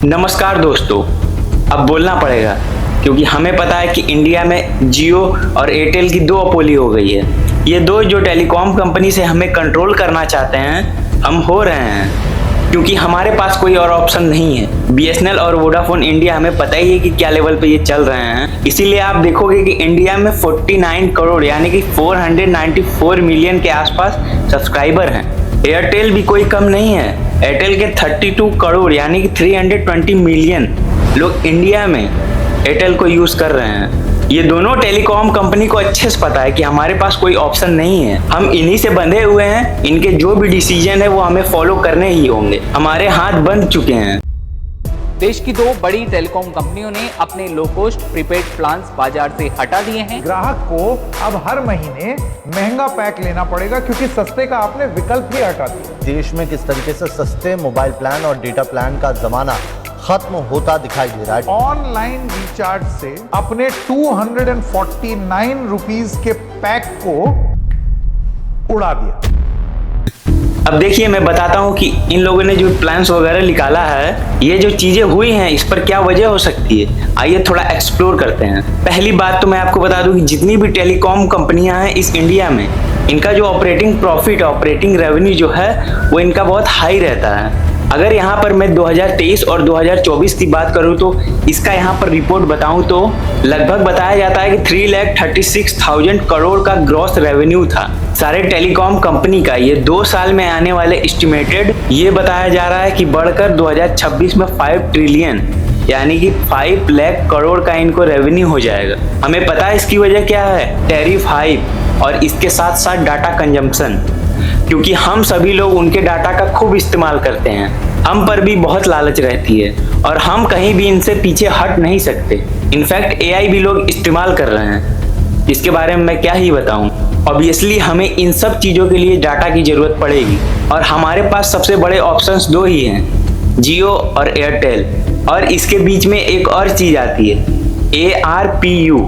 नमस्कार दोस्तों, अब बोलना पड़ेगा क्योंकि हमें पता है कि इंडिया में जियो और एयरटेल की दुओपोली हो गई है। ये दो जो टेलीकॉम कंपनी से हमें कंट्रोल करना चाहते हैं, हम हो रहे हैं क्योंकि हमारे पास कोई और ऑप्शन नहीं है। बीएसएनएल और वोडाफोन इंडिया हमें पता ही है कि क्या लेवल पे ये चल रहे हैं। इसीलिए आप देखोगे कि इंडिया में 49 करोड़ यानी कि 494 मिलियन के आसपास सब्सक्राइबर हैं। एयरटेल भी कोई कम नहीं है। एयरटेल के 32 करोड़ यानी कि 320 मिलियन लोग इंडिया में एयरटेल को यूज कर रहे हैं। ये दोनों टेलीकॉम कंपनी को अच्छे से पता है कि हमारे पास कोई ऑप्शन नहीं है, हम इन्हीं से बंधे हुए हैं। इनके जो भी डिसीजन है वो हमें फॉलो करने ही होंगे। हमारे हाथ बंध चुके हैं। देश की दो बड़ी टेलीकॉम कंपनियों ने अपने लो कॉस्ट प्रीपेड प्लान्स बाजार से हटा दिए हैं। ग्राहक को अब हर महीने महंगा पैक लेना पड़ेगा क्योंकि सस्ते का आपने विकल्प ही हटा दिया। देश में किस तरीके से सस्ते मोबाइल प्लान और डेटा प्लान का जमाना खत्म होता दिखाई दे रहा है। ऑनलाइन रिचार्ज से अपने 249 रुपीस के पैक को उड़ा दिया। अब देखिए, मैं बताता हूँ कि इन लोगों ने जो प्लान्स वगैरह निकाला है, ये जो चीजें हुई हैं, इस पर क्या वजह हो सकती है। आइए थोड़ा एक्सप्लोर करते हैं। पहली बात तो मैं आपको बता दूं कि जितनी भी टेलीकॉम कंपनियां हैं इस इंडिया में, इनका जो ऑपरेटिंग प्रॉफिट, ऑपरेटिंग रेवेन्यू जो है वो इनका बहुत हाई रहता है। अगर यहाँ पर मैं 2023 और 2024 की बात करूँ तो इसका यहाँ पर रिपोर्ट बताऊँ तो लगभग बताया जाता है कि 3,36,000 करोड़ का ग्रॉस रेवेन्यू था सारे टेलीकॉम कंपनी का। ये 2 साल में आने वाले एस्टिमेटेड ये बताया जा रहा है कि बढ़कर 2026 में 5 ट्रिलियन यानी कि 5 लाख करोड़ का इनको रेवेन्यू हो जाएगा। हमें पता है इसकी वजह क्या है, टैरिफ हाइक और इसके साथ साथ डाटा कंजम्पशन, क्योंकि हम सभी लोग उनके डाटा का खूब इस्तेमाल करते हैं। हम पर भी बहुत लालच रहती है और हम कहीं भी इनसे पीछे हट नहीं सकते। इनफैक्ट एआई भी लोग इस्तेमाल कर रहे हैं, इसके बारे में मैं क्या ही बताऊं। ऑब्वियसली हमें इन सब चीज़ों के लिए डाटा की ज़रूरत पड़ेगी और हमारे पास सबसे बड़े ऑप्शंस दो ही हैं, जियो और एयरटेल। और इसके बीच में एक और चीज़ आती है, ARPU,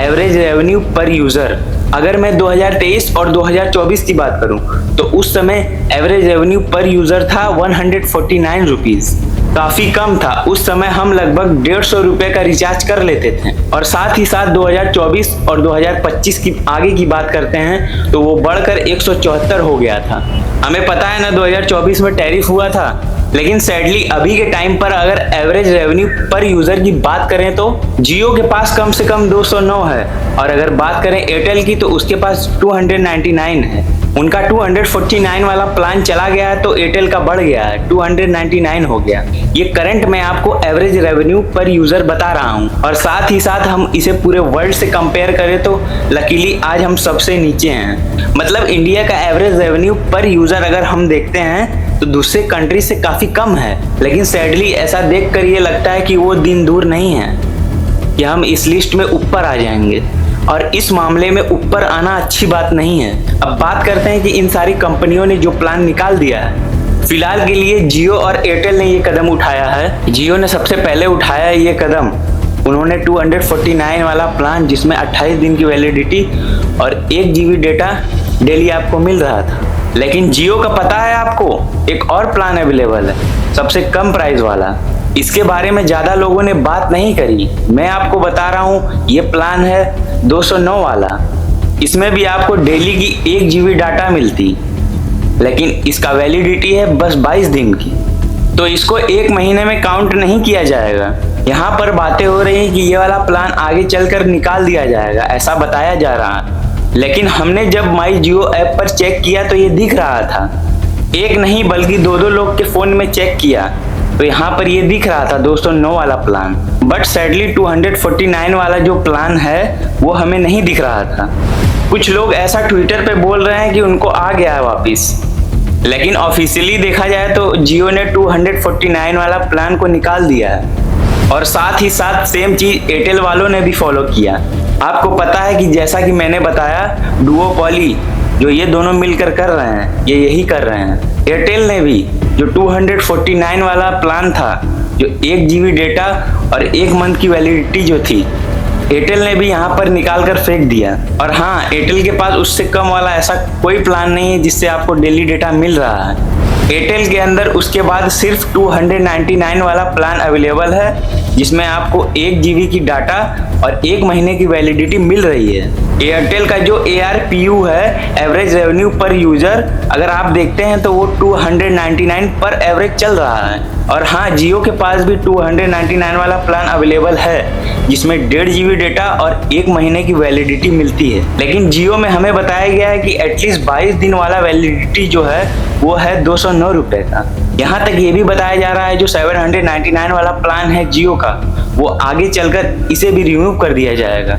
एवरेज रेवेन्यू पर यूज़र। अगर मैं 2023 और 2024 की बात करूं तो उस समय एवरेज रेवेन्यू पर यूजर था 149 रुपीज, काफी कम था। उस समय हम लगभग 150 रुपए का रिचार्ज कर लेते थे। और साथ ही साथ 2024 और 2025 की आगे की बात करते हैं तो वो बढ़कर 174 हो गया था। हमें पता है ना 2024 में टैरिफ हुआ था, लेकिन सैडली अभी के टाइम पर अगर एवरेज रेवेन्यू पर यूजर की बात करें तो जियो के पास कम से कम 209 है और अगर बात करें एयरटेल की तो उसके पास 299 है। उनका 249 वाला प्लान चला गया है तो एयरटेल का बढ़ गया है, 299 हो गया। ये करंट मैं आपको एवरेज रेवेन्यू पर यूजर बता रहा हूँ और साथ ही साथ हम इसे पूरे वर्ल्ड से कंपेयर करें तो लकीली आज हम सबसे नीचे हैं। मतलब इंडिया का एवरेज रेवेन्यू पर यूजर अगर हम देखते हैं तो दूसरे कंट्री से काफी कम है, लेकिन सैडली ऐसा देखकर ये लगता है कि वो दिन दूर नहीं है कि हम इस लिस्ट में ऊपर आ जाएंगे। और इस मामले में ऊपर आना अच्छी बात नहीं है। अब बात करते हैं कि इन सारी कंपनियों ने जो प्लान निकाल दिया है, फिलहाल के लिए जियो और एयरटेल ने ये कदम उठाया है। जियो ने सबसे पहले उठाया है ये कदम। उन्होंने 249 वाला प्लान जिसमें 28 दिन की वैलिडिटी और 1 GB डेटा डेली आपको मिल रहा था। लेकिन जियो का पता है आपको, एक और प्लान अवेलेबल है सबसे कम प्राइस वाला। इसके बारे में ज्यादा लोगों ने बात नहीं करी, मैं आपको बता रहा हूँ। ये प्लान है 209 वाला। इसमें भी आपको डेली की 1 GB डाटा मिलती, लेकिन इसका वैलिडिटी है बस 22 दिन की, तो इसको 1 महीने में काउंट नहीं किया जाएगा। यहाँ पर बातें हो रही हैं कि ये वाला प्लान आगे चलकर निकाल दिया जाएगा, ऐसा बताया जा रहा है। लेकिन हमने जब माई जियो ऐप पर चेक किया तो ये दिख रहा था, एक नहीं बल्कि 2-2 लोग के फोन में चेक किया तो यहाँ पर ये दिख रहा था 209 वाला प्लान। बट सैडली 249 वाला जो प्लान है वो हमें नहीं दिख रहा था। कुछ लोग ऐसा ट्विटर पे बोल रहे हैं कि उनको आ गया है वापिस, लेकिन ऑफिशियली देखा जाए तो जियो ने 249 वाला प्लान को निकाल दिया है और साथ ही साथ सेम चीज एयरटेल वालों ने भी फॉलो किया। आपको पता है कि जैसा कि मैंने बताया, डुओपोली जो ये दोनों मिलकर कर रहे हैं, ये यही कर रहे हैं। एयरटेल ने भी जो 249 वाला प्लान था, जो 1 GB डेटा और 1 मंथ की वैलिडिटी जो थी, एयरटेल ने भी यहाँ पर निकाल कर फेंक दिया। और हाँ, एयरटेल के पास उससे कम वाला ऐसा कोई प्लान नहीं है जिससे आपको डेली डेटा मिल रहा है। एयरटेल के अंदर उसके बाद सिर्फ 299 वाला प्लान अवेलेबल है, जिसमें आपको 1 GB की डाटा और 1 महीने की वैलिडिटी मिल रही है। एयरटेल का जो ARPU है, एवरेज रेवेन्यू पर यूजर, अगर आप देखते हैं तो वो 299 पर एवरेज चल रहा है। और हाँ, जियो के पास भी 299 वाला प्लान अवेलेबल है, जिसमें 1.5 GB डेटा और 1 महीने की वैलिडिटी मिलती है। लेकिन जियो में हमें बताया गया है कि एटलीस्ट 22 दिन वाला वैलिडिटी जो है वो है 209 रुपए का। यहाँ तक ये भी बताया जा रहा है जो 799 वाला प्लान है जियो का, वो आगे चलकर इसे भी रिमूव कर दिया जाएगा।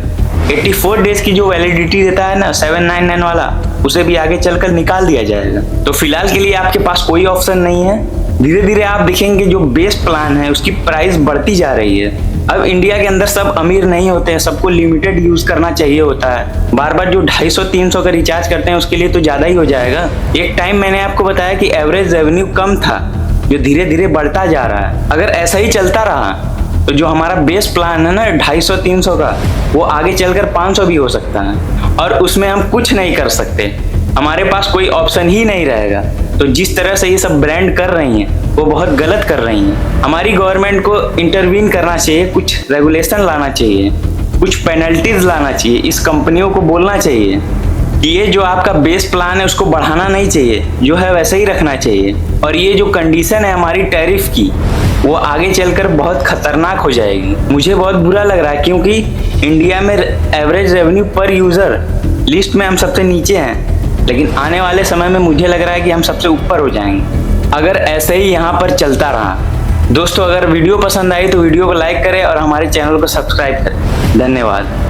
84 डेज की जो वैलिडिटी देता है ना 799 वाला, उसे भी आगे चलकर निकाल दिया जाएगा। तो फिलहाल के लिए आपके पास कोई ऑप्शन नहीं है। धीरे धीरे आप देखेंगे जो बेस प्लान है उसकी प्राइस बढ़ती जा रही है। अब इंडिया के अंदर सब अमीर नहीं होते हैं, सबको लिमिटेड यूज करना चाहिए होता है। बार बार जो 250-300 का रिचार्ज करते हैं उसके लिए तो ज्यादा ही हो जाएगा। एक टाइम मैंने आपको बताया कि एवरेज रेवेन्यू कम था, जो धीरे धीरे बढ़ता जा रहा है। अगर ऐसा ही चलता रहा तो जो हमारा बेस प्लान है ना 250-300 का, वो आगे चलकर 500 भी हो सकता है, और उसमें हम कुछ नहीं कर सकते। हमारे पास कोई ऑप्शन ही नहीं रहेगा। तो जिस तरह से ये सब ब्रांड कर रही हैं वो बहुत गलत कर रही हैं। हमारी गवर्नमेंट को इंटरवीन करना चाहिए, कुछ रेगुलेशन लाना चाहिए, कुछ पेनल्टीज लाना चाहिए, इस कंपनियों को बोलना चाहिए कि ये जो आपका बेस प्लान है उसको बढ़ाना नहीं चाहिए, जो है वैसे ही रखना चाहिए। और ये जो कंडीशन है हमारी टैरिफ की, वो आगे चलकर बहुत खतरनाक हो जाएगी। मुझे बहुत बुरा लग रहा है क्योंकि इंडिया में एवरेज रेवेन्यू पर यूजर लिस्ट में हम सबसे नीचे हैं, लेकिन आने वाले समय में मुझे लग रहा है कि हम सबसे ऊपर हो जाएंगे अगर ऐसे ही यहाँ पर चलता रहा। दोस्तों, अगर वीडियो पसंद आई तो वीडियो को लाइक करें और हमारे चैनल को सब्सक्राइब करें। धन्यवाद।